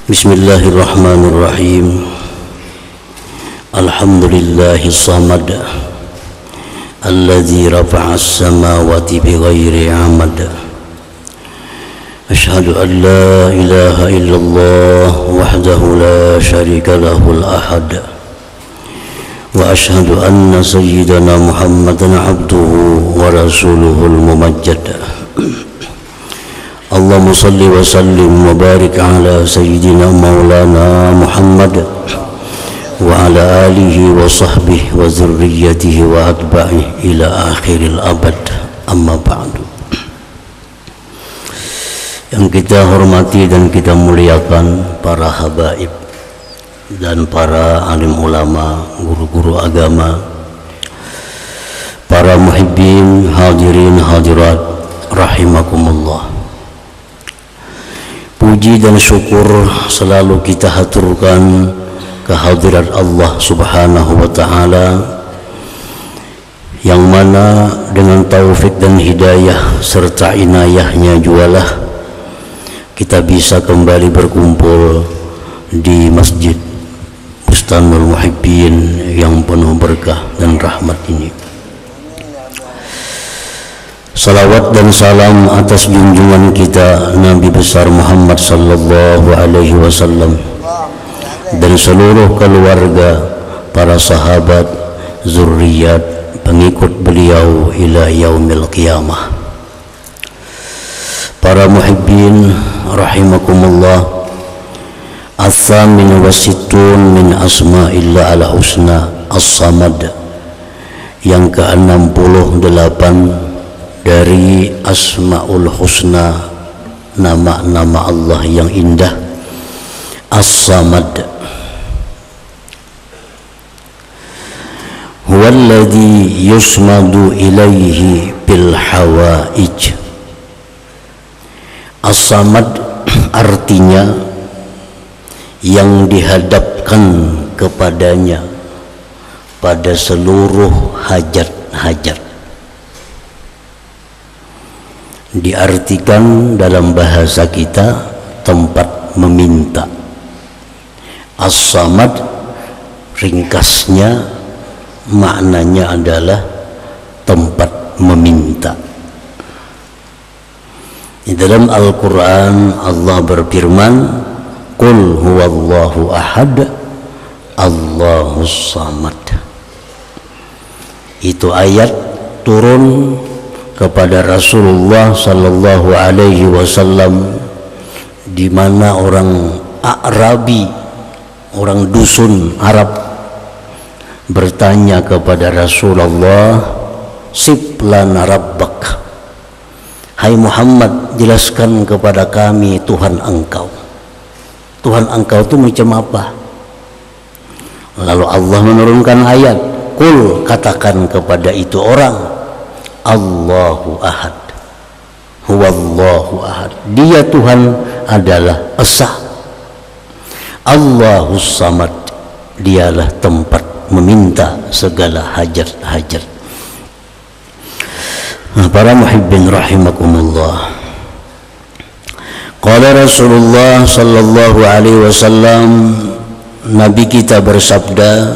Bismillahirrahmanirrahim. Alhamdulillahis samad alladzi rafa'as samawati bighairi 'amad. Asyhadu an la ilaha illallah wahdahu la syarika lahul ahad. Wa asyhadu anna sayyidana Muhammadan 'abduhu wa rasuluhul mumajjad. Allahumma salli wa sallim wa barik ala sayyidina maulana Muhammad wa ala alihi wa sahbihi wa zurriyyatihi wa atba'ihi ila akhiril abad, amma ba'du. Yang kita hormati dan kita muliakan para habaib dan para alim ulama, guru-guru agama, para muhibbin, hadirin hadirat rahimakumullah. Puji dan syukur selalu kita haturkan kehadirat Allah Subhanahu wa ta'ala, yang mana dengan taufik dan hidayah serta inayahnya jualah kita bisa kembali berkumpul di Masjid Bustanul Muhibbin yang penuh berkah dan rahmat ini. Salawat dan salam atas junjungan kita Nabi besar Muhammad sallallahu alaihi wasallam dan seluruh keluarga, para sahabat, zurriyat, pengikut beliau ila yaumil qiyamah. Para muhibbin rahimakumullah, as-samin wa sittun min asma'illah ala husna as-samad, yang ke-68 dari Asmaul Husna, nama-nama Allah yang indah, As-Samad. Huwallazi yusmadu ilaihi bil hawaij. As-Samad artinya yang dihadapkan kepadanya pada seluruh hajat-hajat. Diartikan dalam bahasa kita tempat meminta. As-Samad ringkasnya maknanya adalah tempat meminta. Di dalam Al-Quran Allah berfirman, Qul huwallahu ahad Allahus samad. Itu ayat turun kepada Rasulullah sallallahu alaihi wasallam, di mana orang A'rabi, orang dusun Arab bertanya kepada Rasulullah, sif lana rabbak, hai Muhammad, jelaskan kepada kami Tuhan engkau. Tuhan engkau itu macam apa? Lalu Allah menurunkan ayat, Qul, katakan kepada itu orang, Allahu ahad, huwallahu ahad, dia Tuhan adalah esa. Allahus samad, dialah tempat meminta segala hajat-hajat. Para muhibbin rahimakumullah, qala Rasulullah sallallahu alaihi wasallam, Nabi kita bersabda,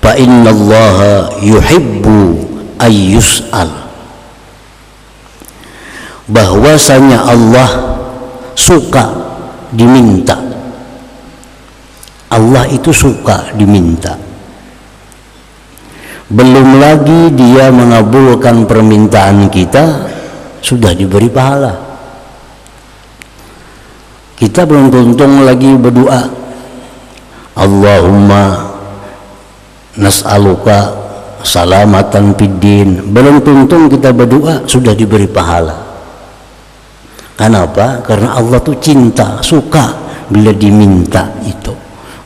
fa innallaha yuhibbu ayyus'al, bahwasanya Allah suka diminta. Allah itu suka diminta. Belum lagi dia mengabulkan permintaan kita, sudah diberi pahala. Kita belum tuntung lagi berdoa, Allahumma nas'aluka salamatan fiddin, belum tuntung kita berdoa sudah diberi pahala. Kenapa? Karena Allah tuh cinta, suka bila diminta itu.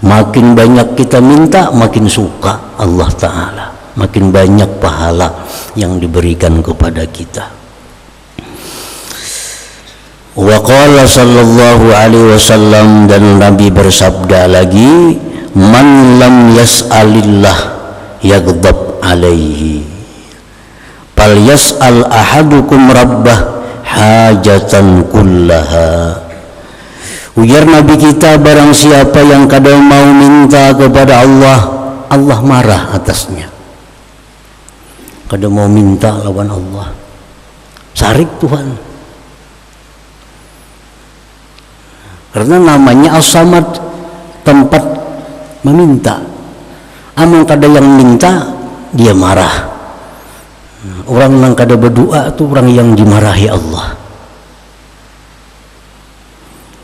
Makin banyak kita minta, makin suka Allah Ta'ala, makin banyak pahala yang diberikan kepada kita. Wa qala sallallahu alaihi wasallam, dan Nabi bersabda lagi, man lam yas'alillah yaghdab alaihi, fal yas'al ahadukum rabbah hajatan kullaha Ujar Nabi kita, barang siapa yang kada mau minta kepada Allah, Allah marah atasnya. Kada mau minta lawan Allah, sarik Tuhan. Karena namanya As-Samad, tempat meminta. Amun kada yang minta, dia marah. Orang yang kada berdoa itu orang yang dimarahi Allah.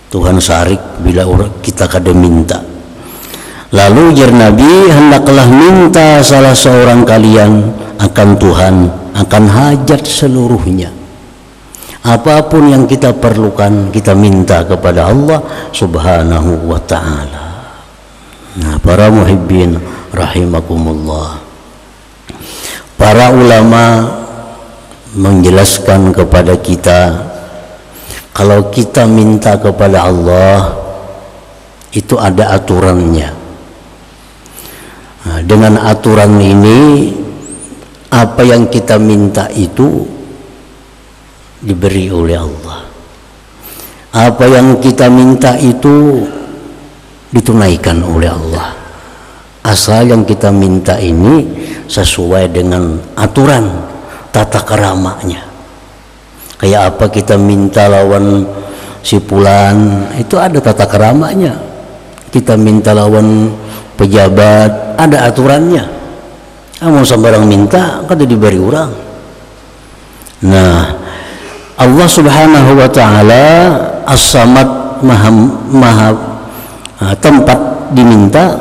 Tuhan sarik bila kita kada minta. Lalu ujar Nabi, hendaklah minta salah seorang kalian akan Tuhan, akan hajat seluruhnya. Apapun yang kita perlukan, kita minta kepada Allah Subhanahu wa ta'ala. Nah, para muhibbin rahimakumullah, para ulama menjelaskan kepada kita, kalau kita minta kepada Allah itu ada aturannya. Nah, dengan aturan ini, apa yang kita minta itu diberi oleh Allah. Apa yang kita minta itu ditunaikan oleh Allah. Asal yang kita minta ini sesuai dengan aturan tata keramanya. Kayak apa kita minta lawan si fulan, itu ada tata keramanya. Kita minta lawan pejabat, ada aturannya. Mau sembarang minta, kada diberi orang. Nah, Allah Subhanahu wa ta'ala As-Samad, maha tempat diminta,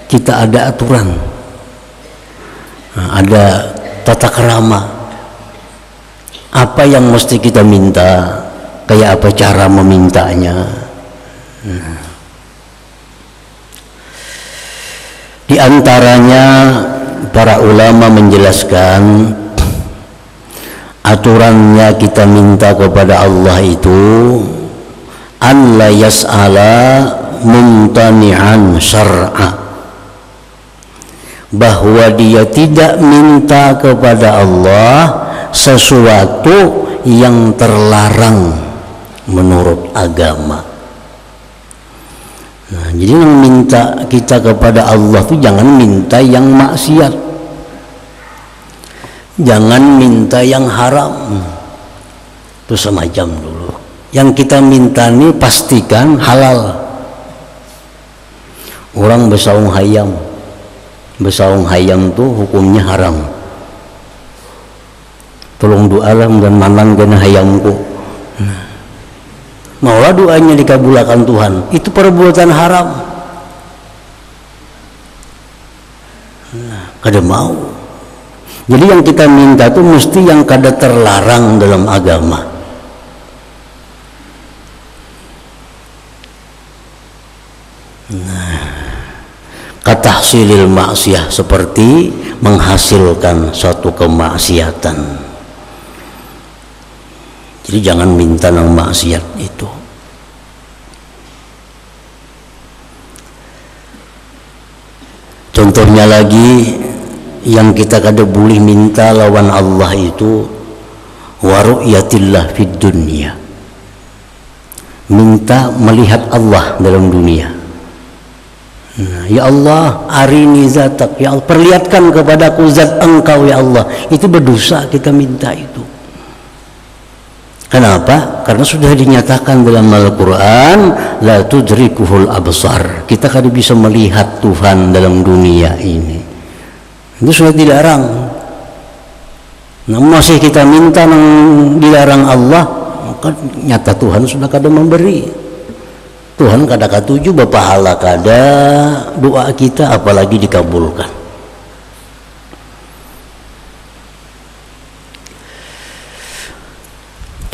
kita ada aturan. Nah, ada tata kerama. Apa yang mesti kita minta, kayak apa cara memintanya. Nah, di antaranya para ulama menjelaskan, aturannya kita minta kepada Allah itu an la yas'ala mumtani'an syar'a, bahwa dia tidak minta kepada Allah sesuatu yang terlarang menurut agama. Nah, jadi yang minta kita kepada Allah itu jangan minta yang maksiat, jangan minta yang haram. Itu semacam dulu. Yang kita minta ini pastikan halal. Orang besaung hayam, besaung hayam itu hukumnya haram. Tolong doalah dan manang gana hayamku. Maulah doanya dikabulkan Tuhan. Itu perbuatan haram. Kada mau. Jadi yang kita minta itu mesti yang kada terlarang dalam agama. Katahsilil maksiyah, seperti menghasilkan suatu kemaksiatan. Jadi jangan minta yang maksiat itu. Contohnya lagi, yang kita kada boleh minta lawan Allah itu wa ru'yatillah fid dunya, minta melihat Allah dalam dunia. Nah, ya Allah, arini zatak, ya Allah, perlihatkan kepadaku zat engkau ya Allah. Itu berdosa kita minta itu. Kenapa? Karena sudah dinyatakan dalam Al-Quran, la tudrikuhul absar, kita kada bisa melihat Tuhan dalam dunia ini. Itu sudah dilarang. Nah, masih kita minta yang dilarang Allah, maka nyata Tuhan sudah kada memberi. Tuhan kada katuju berpahala kada doa kita, apalagi dikabulkan.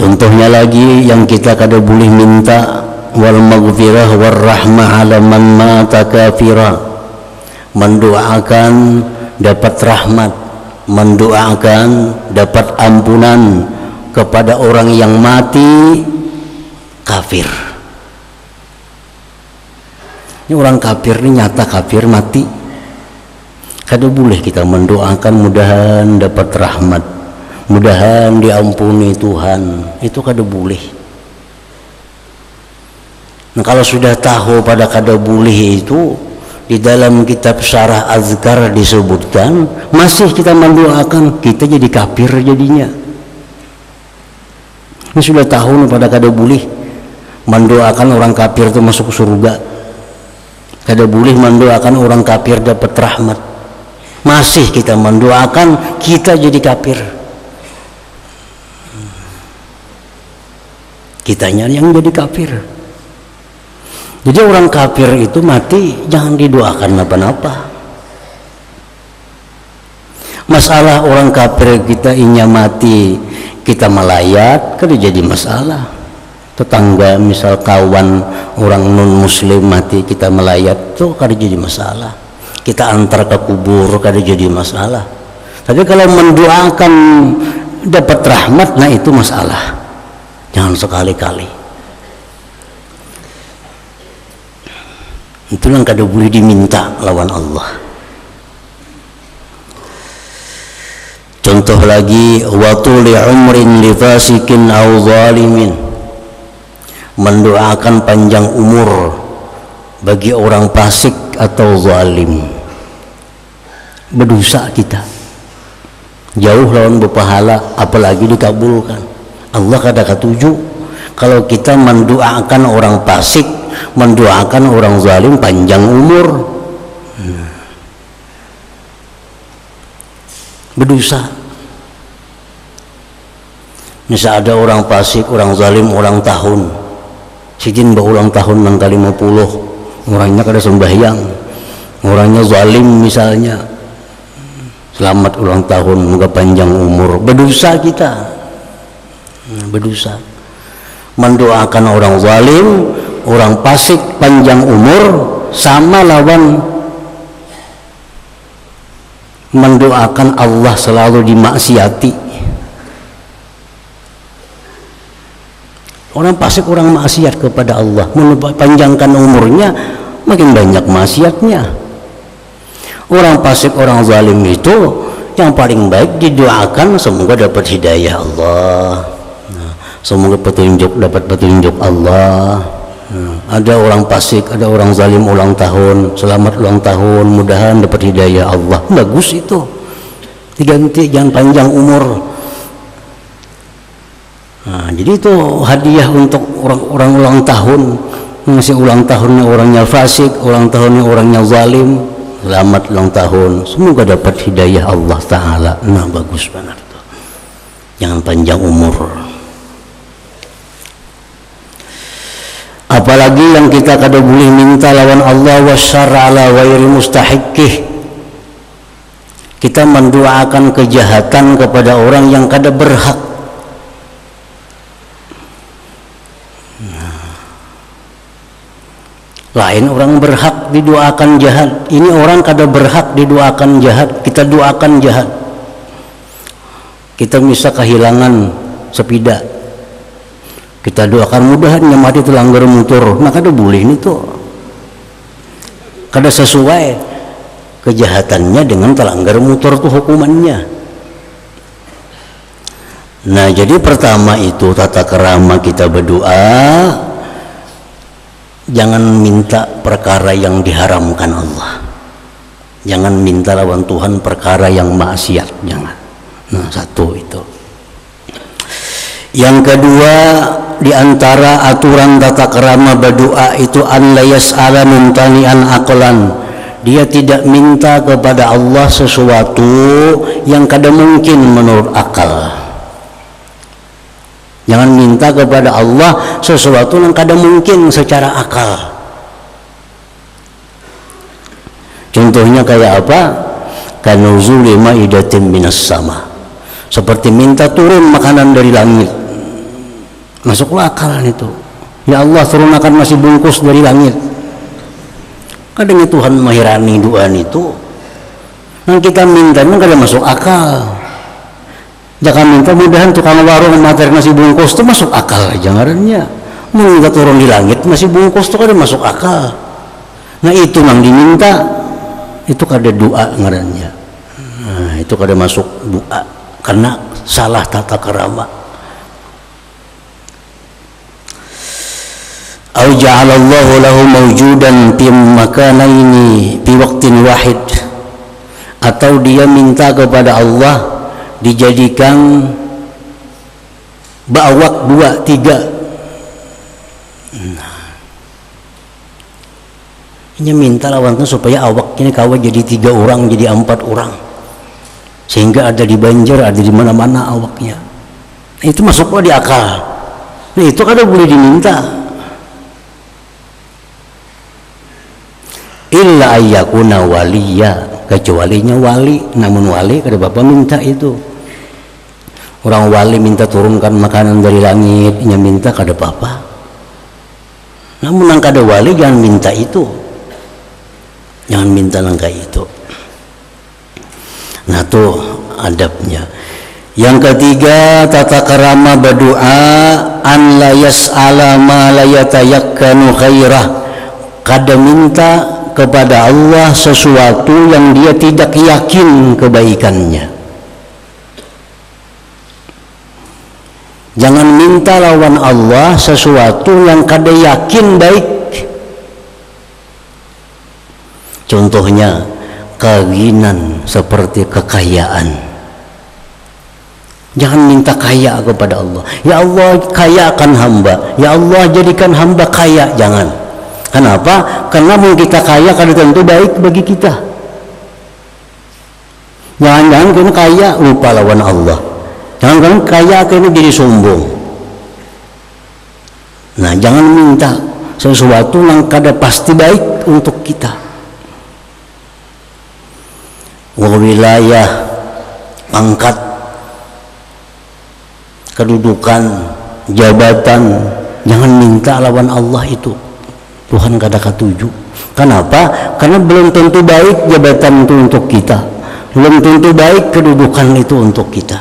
Contohnya lagi yang kita kada boleh minta, wal maghfirah war rahmah ala man mata kafira, mendoakan dapat rahmat, mendoakan dapat ampunan kepada orang yang mati kafir. Ini orang kafir ini nyata kafir mati, kada boleh kita mendoakan mudahan dapat rahmat, mudahan diampuni Tuhan, itu kada boleh. Nah, kalau sudah tahu pada kada boleh itu, di dalam kitab Syarah Azkar disebutkan, masih kita mendoakan, kita jadi kafir jadinya. Ini sudah tahu pada kada boleh mendoakan orang kafir itu masuk surga, kada boleh mendoakan orang kafir dapat rahmat, masih kita mendoakan, kita jadi kafir. Kitanya yang jadi kafir. Jadi orang kafir itu mati jangan didoakan apa-apa. Masalah orang kafir kita inya mati kita melayat kada jadi masalah. Tetangga misal kawan orang non muslim mati kita melayat itu kada jadi masalah. Kita antar ke kubur kada jadi masalah. Tapi kalau mendoakan dapat rahmat, nah itu masalah. Jangan sekali-kali. Itu yang kada boleh diminta lawan Allah. Contoh lagi, wa tuli umrin li fasikin aw zalimin, mendoakan panjang umur bagi orang fasik atau zalim. Berdosa kita jauh lawan berpahala, apalagi dikabulkan. Allah kada katuju kalau kita mendoakan orang fasik, mendoakan orang zalim panjang umur. Berdosa. Misal ada orang fasik, orang zalim ulang tahun, sijin ulang tahun nang kali 50, orangnya kada sembahyang, orangnya zalim misalnya, selamat ulang tahun, moga panjang umur. Berdosa kita, berdosa. Mendoakan orang zalim, orang fasik panjang umur sama lawan mendoakan Allah selalu dimaksiati. Orang fasik, orang maksiat kepada Allah, panjangkan umurnya makin banyak maksiatnya. Orang fasik, orang zalim itu yang paling baik didoakan semoga dapat hidayah Allah, semoga dapat petunjuk Allah. Ada orang fasik, ada orang zalim ulang tahun, selamat ulang tahun, mudahan dapat hidayah Allah. Bagus itu, diganti jangan panjang umur. Nah, jadi itu hadiah untuk orang-orang ulang tahun. Ngasih ulang tahunnya orangnya fasik, ulang tahunnya orangnya zalim, selamat ulang tahun, semoga dapat hidayah Allah Ta'ala. Nah, bagus banget tuh. Jangan panjang umur. Apalagi yang kita kada boleh minta lawan Allah, wasyarra ala ghairi mustahiqqih. Kita mendoakan kejahatan kepada orang yang kada berhak. Lain orang berhak didoakan jahat, ini orang kada berhak didoakan jahat, kita doakan jahat. Kita bisa kehilangan sepeda, kita doakan mudahan yang mati terlanggar motor. Nah, kada boleh ini tuh, kada sesuai kejahatannya dengan terlanggar motor tuh hukumannya. Nah, jadi pertama itu tata kerama kita berdoa, jangan minta perkara yang diharamkan Allah, jangan minta lawan Tuhan perkara yang maksiat, jangan. Nah, satu itu. Yang kedua, di antara aturan tata kerama berdoa itu an la yas'ala mumtani'an aqlan. Dia tidak minta kepada Allah sesuatu yang kada mungkin menurut akal. Jangan minta kepada Allah sesuatu yang kada mungkin secara akal. Contohnya kayak apa? Kanuzuli ma'idatin minas sama. Seperti minta turun makanan dari langit. Masuklah akal itu. Ya Allah, turunkan nasi bungkus dari langit. Kadang Tuhan menghirani doa itu. Yang kita minta memang kada masuk akal. Jangan minta mudahan tukang warung materi nasi bungkus itu masuk akal aja ngarannya. Minta turun di langit nasi bungkus itu kada masuk akal. Nah, itu yang diminta itu kada doa ngarannya. Nah, itu kada masuk doa karena salah tata kerama. au ja'alallahu lahu mawjudan fi makanaini fi waqtin wahid, atau dia minta kepada Allah dijadikan bawak 2, 3. Ini minta lawan itu supaya awak ini kawa jadi 3 orang, jadi 4 orang, sehingga ada di Banjar, ada di mana-mana awaknya. Nah, itu masuklah di akal. Nah, itu kada boleh diminta. Illa ayyakuna waliya, kecualinya wali. Namun wali kada bapak minta itu. Orang wali minta turunkan makanan dari langit, nya minta kada apa-apa. Namun yang kada wali jangan minta itu. Jangan minta langkah itu. Nah, tuh adabnya. Yang ketiga, tata kerama berdoa an la yas'ala ma la yatayakkanu khairah. Kada minta kepada Allah sesuatu yang dia tidak yakin kebaikannya. Jangan minta lawan Allah sesuatu yang kada yakin baik. Contohnya keinginan seperti kekayaan. Jangan minta kaya kepada Allah. Ya Allah, kayakan hamba. Ya Allah, jadikan hamba kaya. Jangan. Kenapa? Karena mau kita kaya kada tentu baik bagi kita. Jangan-jangan kena kaya lupa lawan Allah. Jangan-jangan kaya kena jadi sombong. Nah, jangan minta sesuatu yang kada pasti baik untuk kita. Wilayah, pangkat, kedudukan, jabatan, jangan minta lawan Allah itu. Tuhan kada katuju. Kenapa? Karena belum tentu baik jabatan itu untuk kita, belum tentu baik kedudukan itu untuk kita.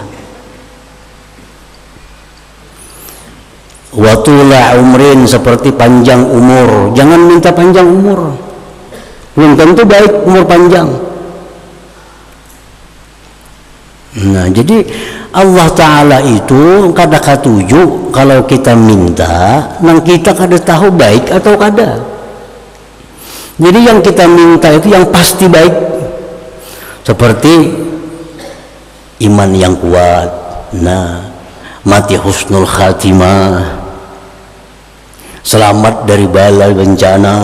Watula umrin, seperti panjang umur. Jangan minta panjang umur, belum tentu baik umur panjang. Nah, jadi Allah Ta'ala itu kada katuju kalau kita minta nang kita kada tahu baik atau kada. Jadi yang kita minta itu yang pasti baik, seperti iman yang kuat, nah, mati husnul khatimah, selamat dari bala bencana,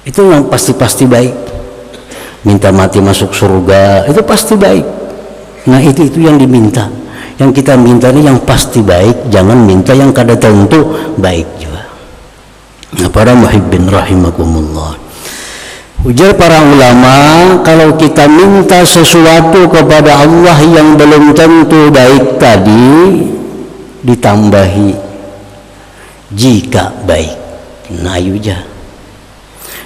itu yang pasti-pasti baik. Minta mati masuk surga, itu pasti baik. Nah, itu yang diminta. Yang kita minta ini yang pasti baik, jangan minta yang kada tentu baik juga. Nah, para muhibbin rahimakumullah, ujar para ulama, kalau kita minta sesuatu kepada Allah yang belum tentu baik tadi, ditambahi jika baik. Nah, aja.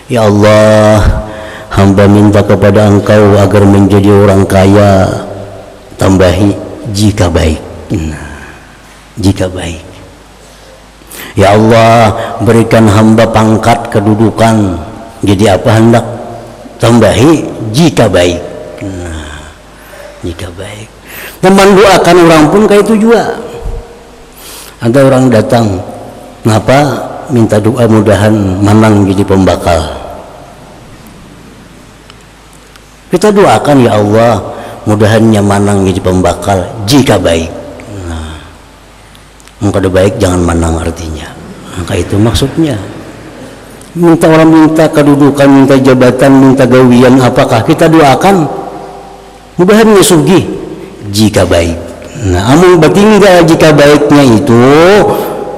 Ya Allah, hamba minta kepada Engkau agar menjadi orang kaya, tambahi jika baik. Nah, jika baik. Ya Allah, berikan hamba pangkat, kedudukan, jadi apa hendak, tambahi jika baik. Nah, jika baik. Teman doakan orang pun kayak itu juga. Ada orang datang, kenapa minta doa mudahan menang jadi pembakal. Kita doakan, ya Allah, mudahannya manang jadi pembakal jika baik. Nah, kada baik jangan manang artinya. Maka itu maksudnya. Minta orang minta kedudukan, minta jabatan, minta gawian, apakah kita doakan mudahannya sugih jika baik. Nah, amun batinggal jika baiknya itu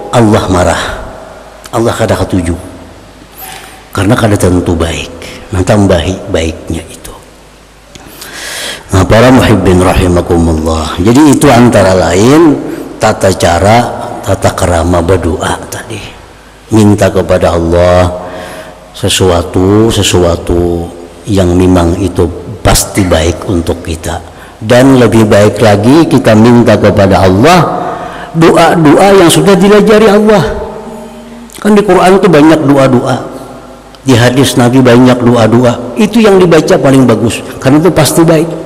Allah marah. Allah kada katuju. Karena kada tentu baik. Nah, tambahi baiknya itu. Nah, para muhibbin rahimakumullah, jadi itu antara lain tata cara, tata kerama berdoa tadi. Minta kepada Allah sesuatu yang memang itu pasti baik untuk kita. Dan lebih baik lagi kita minta kepada Allah doa-doa yang sudah diajari Allah. Kan di Quran itu banyak doa-doa, di hadis Nabi banyak doa-doa. Itu yang dibaca paling bagus, karena itu pasti baik.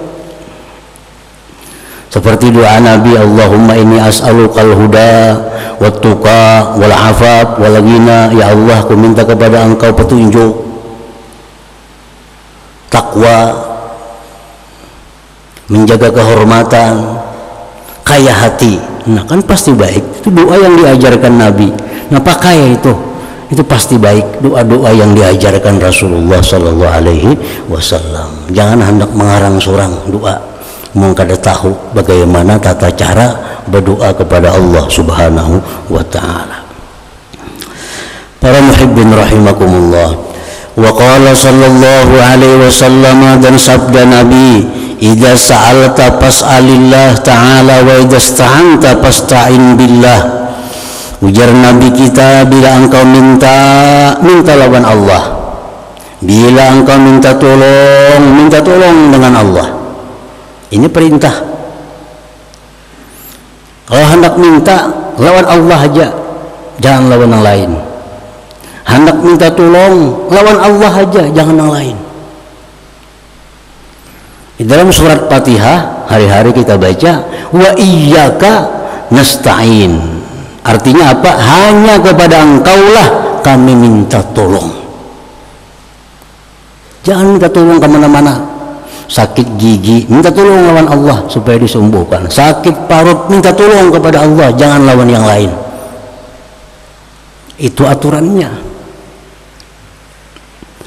Seperti doa Nabi, Allahumma inni as'alukal huda wat tuqa wal afaf wal ghina. Ya Allah, aku minta kepada Engkau petunjuk, takwa, menjaga kehormatan, kaya hati. Nah kan pasti baik. Itu doa yang diajarkan Nabi. Nah kaya itu pasti baik. Doa-doa yang diajarkan Rasulullah Sallallahu Alaihi Wasallam. Jangan hendak mengarang surang doa. Mau kada tahu bagaimana tata cara berdoa kepada Allah Subhanahu wa Ta'ala. Para muhibbin rahimakumullah. Wa qala sallallahu alaihi wasallam, dan sabda Nabi, idza sa'alta fas'alillah ta'ala wa idza ista'anta fasta'in billah. Ujar Nabi kita, bila engkau minta lawan Allah. Bila engkau minta tolong dengan Allah. Ini perintah. Kalau hendak minta, lawan Allah aja, jangan lawan yang lain. Hendak minta tolong, lawan Allah aja, jangan yang lain. Di dalam surat Fatihah hari-hari kita baca, wa iyyaka nasta'in. Artinya apa? Hanya kepada Engkaulah kami minta tolong. Jangan minta tolong kemana-mana. Sakit gigi, minta tolong lawan Allah supaya disembuhkan. Sakit parut, minta tolong kepada Allah, jangan lawan yang lain. Itu aturannya.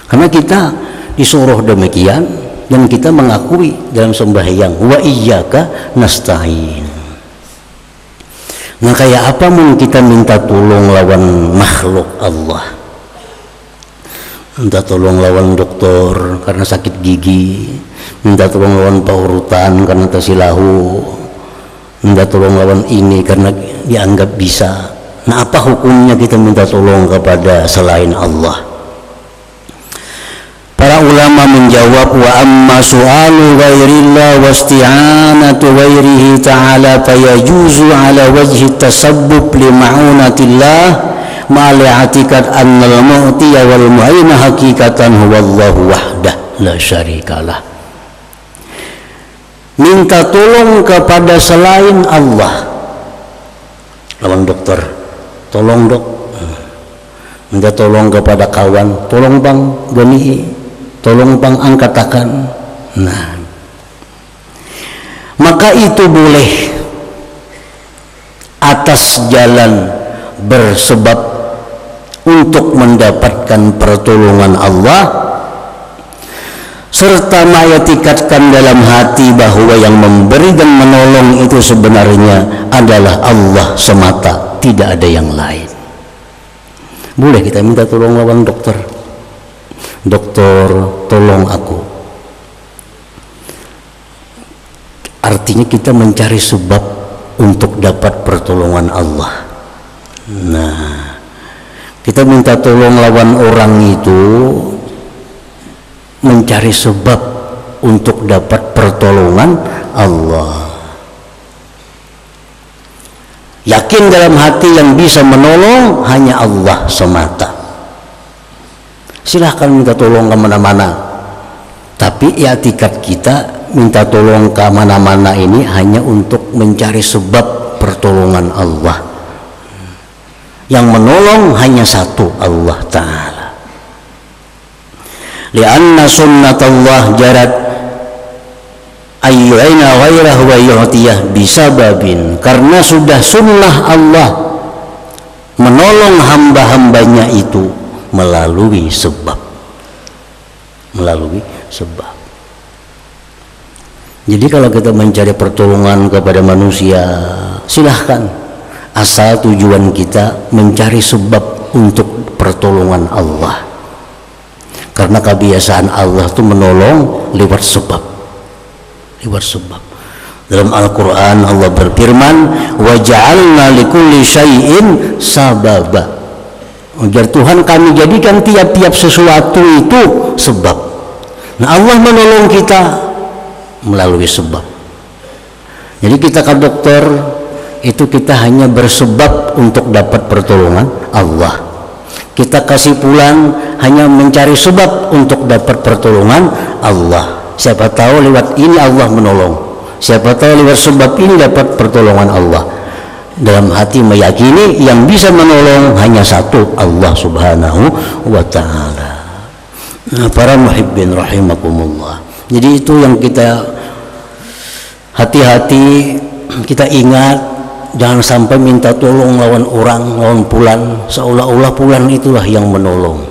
Karena kita disuruh demikian, dan kita mengakui dalam sembahyang, wa iyyaka nasta'in. Nah kayak apa mun kita minta tolong lawan makhluk Allah? Minta tolong lawan dokter karena sakit gigi, minta tolong lawan paurutan karena tasilahu, minta tolong lawan ini karena dianggap bisa. Nah apa hukumnya kita minta tolong kepada selain Allah? Para ulama menjawab, wa amma su'alu ghairillah wa isti'anatu ghairihi ta'ala fayajuzu ala wajhi tasabbub li ma'unatillah ma'ali atikat annal mu'tiya wal mu'ayna hakikatan huwallahu wahdah la syarikalah. Minta tolong kepada selain Allah, lawan dokter, tolong dok. Minta tolong kepada kawan, tolong bang gani, tolong bang angkatakan. Nah, maka itu boleh atas jalan bersebab untuk mendapatkan pertolongan Allah, serta mengetikatkan dalam hati bahwa yang memberi dan menolong itu sebenarnya adalah Allah semata, tidak ada yang lain. Boleh kita minta tolong lawan dokter, dokter tolong aku. Artinya kita mencari sebab untuk dapat pertolongan Allah. Nah, kita minta tolong lawan orang itu mencari sebab untuk dapat pertolongan Allah. Yakin dalam hati yang bisa menolong hanya Allah semata. Silahkan minta tolong kemana-mana, tapi i'tikad kita minta tolong ke mana-mana ini hanya untuk mencari sebab pertolongan Allah. Yang menolong hanya satu, Allah Ta'ala. Lianna sunnatallah jarat ayyu'ina ghairahu wa yu'tiyah bisababin. Karena sudah sunnah Allah menolong hamba-hambanya itu melalui sebab. Melalui sebab. Jadi kalau kita mencari pertolongan kepada manusia, silahkan, asal tujuan kita mencari sebab untuk pertolongan Allah. Karena kebiasaan Allah itu menolong lewat sebab. Lewat sebab. Dalam Al-Quran Allah berfirman, wa ja'alna likulli syai'in sababa. Ujar Tuhan, kami jadikan tiap-tiap sesuatu itu sebab. Nah Allah menolong kita melalui sebab. Jadi kita ke dokter itu kita hanya bersebab untuk dapat pertolongan Allah. Kita kasih pulang hanya mencari sebab untuk dapat pertolongan Allah. Siapa tahu lewat ini Allah menolong. Siapa tahu lewat sebab ini dapat pertolongan Allah. Dalam hati meyakini yang bisa menolong hanya satu, Allah Subhanahu wa ta'ala. Nah, para muhibbin rahimakumullah. Jadi itu yang kita hati-hati, kita ingat, jangan sampai minta tolong lawan orang, lawan pulan, seolah-olah pulan itulah yang menolong.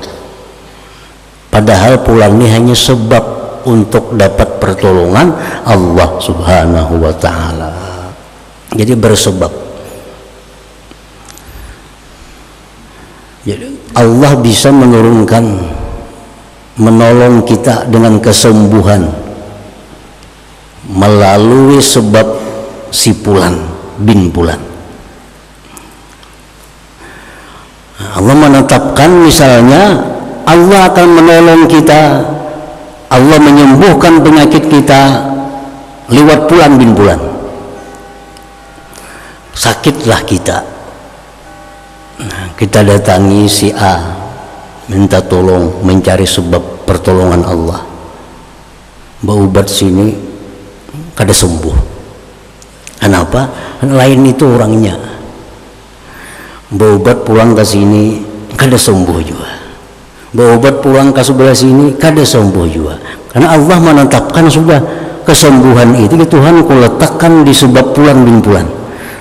Padahal pulan ini hanya sebab untuk dapat pertolongan Allah Subhanahu wa ta'ala. Jadi bersebab. Jadi Allah bisa menurunkan, menolong kita dengan kesembuhan melalui sebab si pulan bin pulan. Allah menetapkan, misalnya Allah akan menolong kita, Allah menyembuhkan penyakit kita lewat pulan bin pulan. Sakitlah kita, kita datangi si A, minta tolong, mencari sebab pertolongan Allah. Berobat sini kada sembuh. Kenapa? Lain itu orangnya. Berobat pulang ke sini kada sembuh juga. Berobat pulang ke sebelah sini kada sembuh juga. Karena Allah menetapkan sudah kesembuhan itu Tuhan kuletakkan di sebab pulan bin pulan.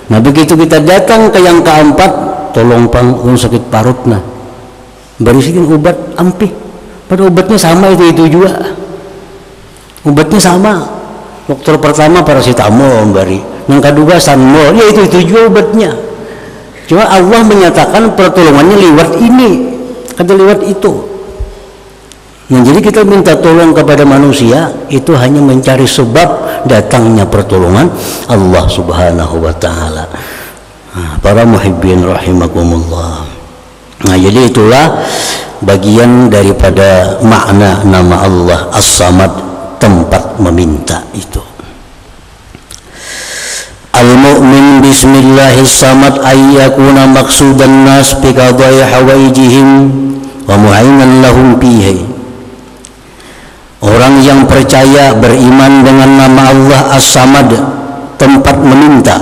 Nah begitu kita datang ke yang keempat, tolong pang sakit parut nah, berisikin obat ampih. Pada obatnya sama itu juga. Obatnya sama. Dokter pertama paracetamol bari, yang kedua sanmol, ya itu juga obatnya. Cuma Allah menyatakan pertolongannya lewat ini, kada lewat itu. Nah, jadi kita minta tolong kepada manusia itu hanya mencari sebab datangnya pertolongan Allah Subhanahu wa ta'ala. Nah, para muhibbin rahimakumullah. Nah, jadi itulah bagian daripada makna nama Allah As-Samad, tempat meminta itu. Al-mu'min bismillahis-samad ayyakuna maqsudan nas bi qada'i hawaijihim wa mu'ainan lahum fihi. Orang yang percaya, beriman dengan nama Allah As-Samad, tempat meminta,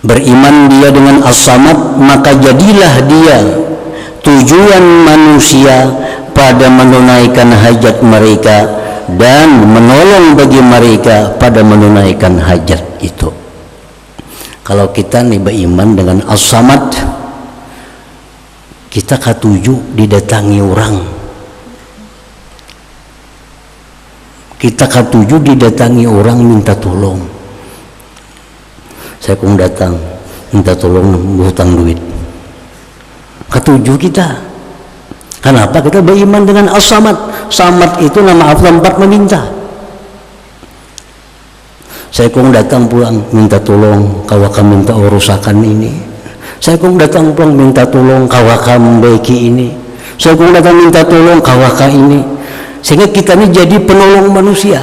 beriman dia dengan As-Samad, maka jadilah dia tujuan manusia pada menunaikan hajat mereka dan menolong bagi mereka pada menunaikan hajat itu. Kalau kita nih beriman dengan As-Samad, kita katuju didatangi orang, kita katuju didatangi orang minta tolong. Saya pun datang minta tolong hutang duit, katuju kita. Kenapa? Kita beriman dengan As-Samad. Samad itu nama Allah, tempat meminta. Saya kong datang pulang minta tolong kawakam minta urusakan ini. Saya kong datang pulang minta tolong kawakam baiki ini. Saya kong datang minta tolong kawaka ini. Sehingga kita ini jadi penolong manusia.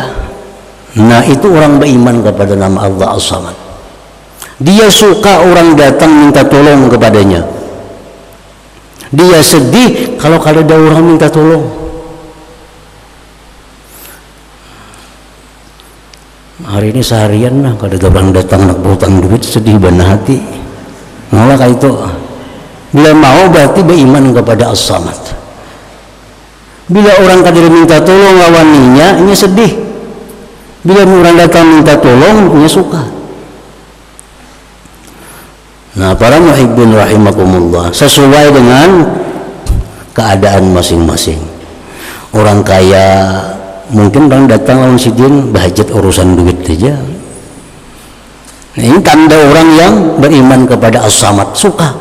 Nah itu orang beriman kepada nama Allah As-Samad. Dia suka orang datang minta tolong kepadanya. Dia sedih kalau ada orang minta tolong. Hari ini seharian lah kalau ada orang datang nak berhutang duit, sedih benar hati. Malah kayak itu. Bila mau berarti beriman kepada As-Samad. Bila orang kadang minta tolong lawaninya, ini sedih. Bila orang datang minta tolong, ini suka. Nah, para muhibbin rahimakumullah, sesuai dengan keadaan masing-masing. Orang kaya mungkin orang datang lawan sidin bahajat urusan duit saja. Nah, ini tanda orang yang beriman kepada As-Samad, suka.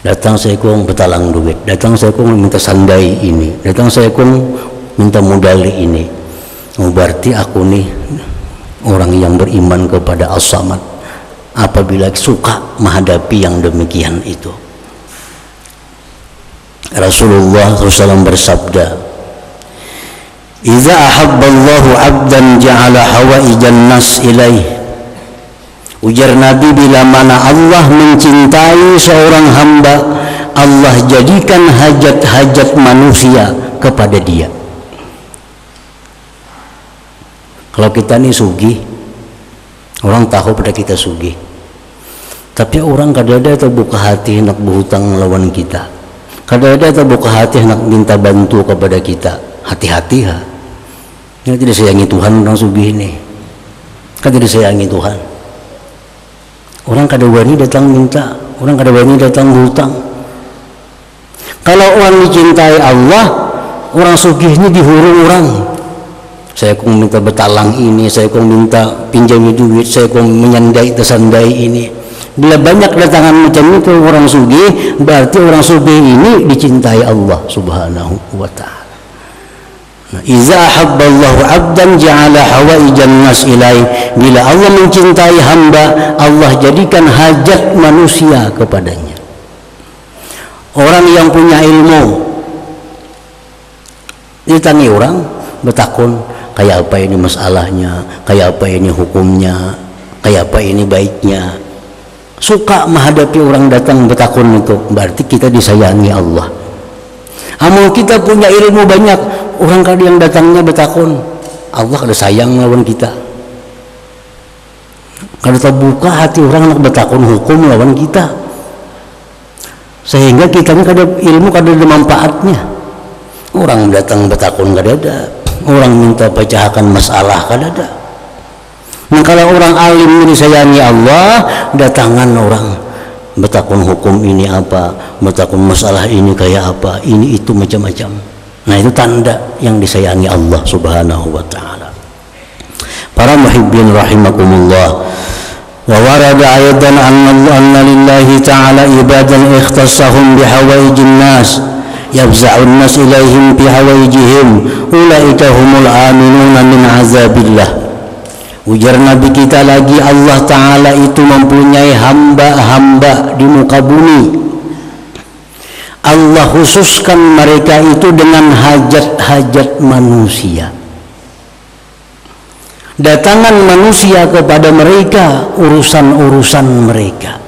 Datang saya kong betalang duit, datang saya kong minta sandai ini, datang saya kong minta modal ini. Oh, berarti aku nih orang yang beriman kepada As-Samad. Apabila suka menghadapi yang demikian itu. Rasulullah SAW bersabda, "Idza ahabballahu 'abdan ja'ala hawaijan nas ilaih." Ujar Nabi, bila mana Allah mencintai seorang hamba, Allah jadikan hajat-hajat manusia kepada dia. Kalau kita ini sugih, orang tahu pada kita sugih. Tapi orang kadang-kadang terbuka hati hendak berhutang lawan kita. Kadang-kadang terbuka hati hendak minta bantu kepada kita. Hati-hati ha. Ini tidak sayangi Tuhan orang sugih ini. Kan tidak sayangi Tuhan. Orang kadang-kadang datang minta, orang kadang-kadang datang berhutang. Kalau orang dicintai Allah, orang sugih ini dihurung orang. Saya kong minta betalang ini, saya kong minta pinjami duit, saya kong menyandai tersandai ini. Bila banyak datangan macam itu orang sugih, berarti orang sugih ini dicintai Allah Subhanahu wa ta'ala. Nah, iza ahabballahu 'abdan ja'ala hawaijan nas ilaih. Bila Allah mencintai hamba, Allah jadikan hajat manusia kepadanya. Orang yang punya ilmu ditangi orang, bertakun kayak apa ini masalahnya, kayak apa ini hukumnya, kayak apa ini baiknya. Suka menghadapi orang datang bertakun itu, berarti kita disayangi Allah. Amal kita punya ilmu banyak, orang kadang yang datangnya bertakun, Allah kada sayang lawan kita. Kada terbuka hati orang nak bertakun hukum lawan kita, sehingga kita ni kada ilmu kada ada manfaatnya. Orang datang bertakun kada ada, orang minta pecahkan masalah kada ada. Nah, kalau orang alim disayangi Allah, datangan orang bertakun hukum ini apa, bertakun masalah ini kayak apa, ini itu macam-macam. Nah, itu tanda yang disayangi Allah Subhanahu wa ta'ala. Para muhibbin rahimakumullah. Wa warada ayatan anna lillahi ta'ala ibadan ikhtassahum bihawaijin nas yafza'un nas ilaihim bihawaijihim ulaika humul aminuna min azabillah. Ujar Nabi kita lagi, Allah Ta'ala itu mempunyai hamba-hamba di muka bumi. Allah khususkan mereka itu dengan hajat-hajat manusia. Datangan manusia kepada mereka, urusan-urusan mereka.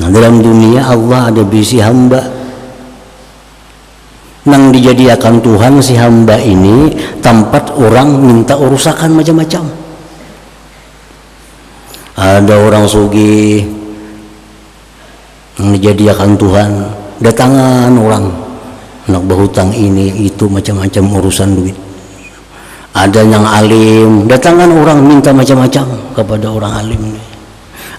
Nah, dalam dunia Allah ada bisi hamba nang dijadikan Tuhan si hamba ini tempat orang minta urusakan macam-macam. Ada orang sugih yang dijadikan Tuhan, datangan orang nak berhutang ini itu macam-macam urusan duit. Ada yang alim, datangan orang minta macam-macam kepada orang alim.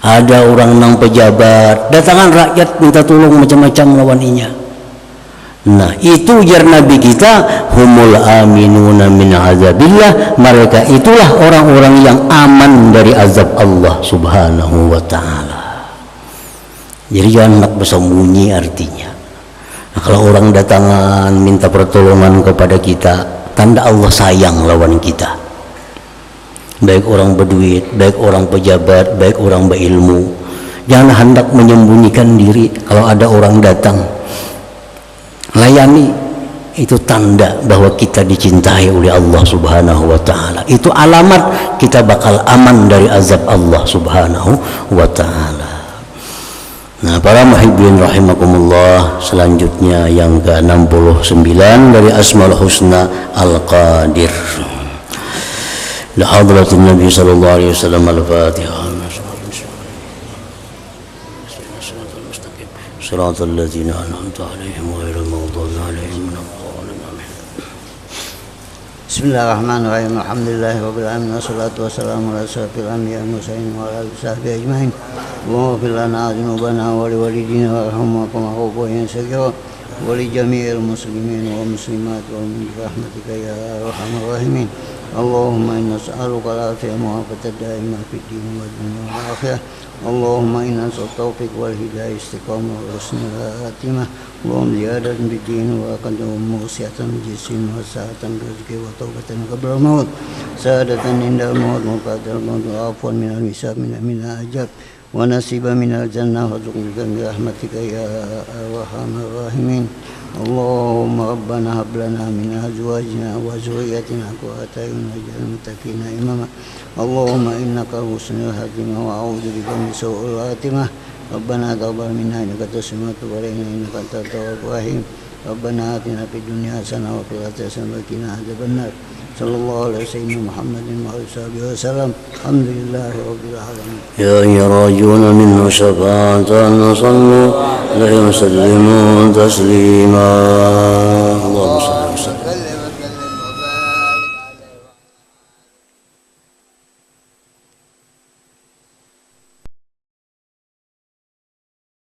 Ada orang nang pejabat, datangan rakyat minta tolong macam-macam lawan inya. Nah, itu ujar Nabi kita, humul aminuna min azabillah. Mereka itulah orang-orang yang aman dari azab Allah Subhanahu wa ta'ala. Jadi jangan nak bersembunyi artinya. Nah, kalau orang datangan minta pertolongan kepada kita, tanda Allah sayang lawan kita. Baik orang berduit, baik orang pejabat, baik orang berilmu. Jangan hendak menyembunyikan diri kalau ada orang datang. Layani, itu tanda bahwa kita dicintai oleh Allah Subhanahu wa ta'ala. Itu alamat kita bakal aman dari azab Allah Subhanahu wa ta'ala. Nah, para muhibbin rahimakumullah, selanjutnya yang ke-69 dari Asmaul Husna Al-Qadir. La hadratin Nabi sallallahu alaihi wasallam al-Fatihah. صراط الذين أنعمت عليهم غير المغضوب عليهم ولا الضالين. Bismillahirrahmanirrahim. Alhamdulillahi rabbil alamin wassalatu wassalamu ala asyrafil anbiya'i wal mursalin wa ala alihi washabbihi ajmain. Allahumma ighfir lana dhunubana wa li walidina warhamhum kama rabbayana shaghira wa li jami'il muslimin wal muslimat wal mu'minin bi rahmatika ya arhamar rahimin. Allahumma inna nas'aluka al-'afiyata wa al-'afiyata da'imah fid din wad dunya wal akhirah. Allahumma inna nas'aluka taufiq wal hidayah istiqamah wa husnul khatimah. Allahumma ziyadatan bid-din wa qadam mu'siyatan jismin wa sa'atan rizqi wa taubatan qabla al-maut. Sa'adatan inda al-maut muqaddal maut wa afwan min al-hisab min al-ajab wa nasiba min al-jannah wa zuqna bi rahmatika ya arhamar rahimin. Allahumma rabbana hab lana min azwajina wa dhurriyyatina qurrata a'yun waj'alna muttaqina imama. Allahumma innaka husnul khatimah wa a'udzu bika min su'il khatimah. Rabbana taqabbal minna innaka antas samiul 'alim innaka antat tawwabur rahim. ربنا آتنا في الدنيا حسنة وفي الآخرة حسنة وقنا عذاب النار صلى الله على سيدنا محمد وعلى آله وسلم الحمد لله رب العالمين. يا أيها الراجون منه شفاعة صلوا عليه وسلموا تسليما.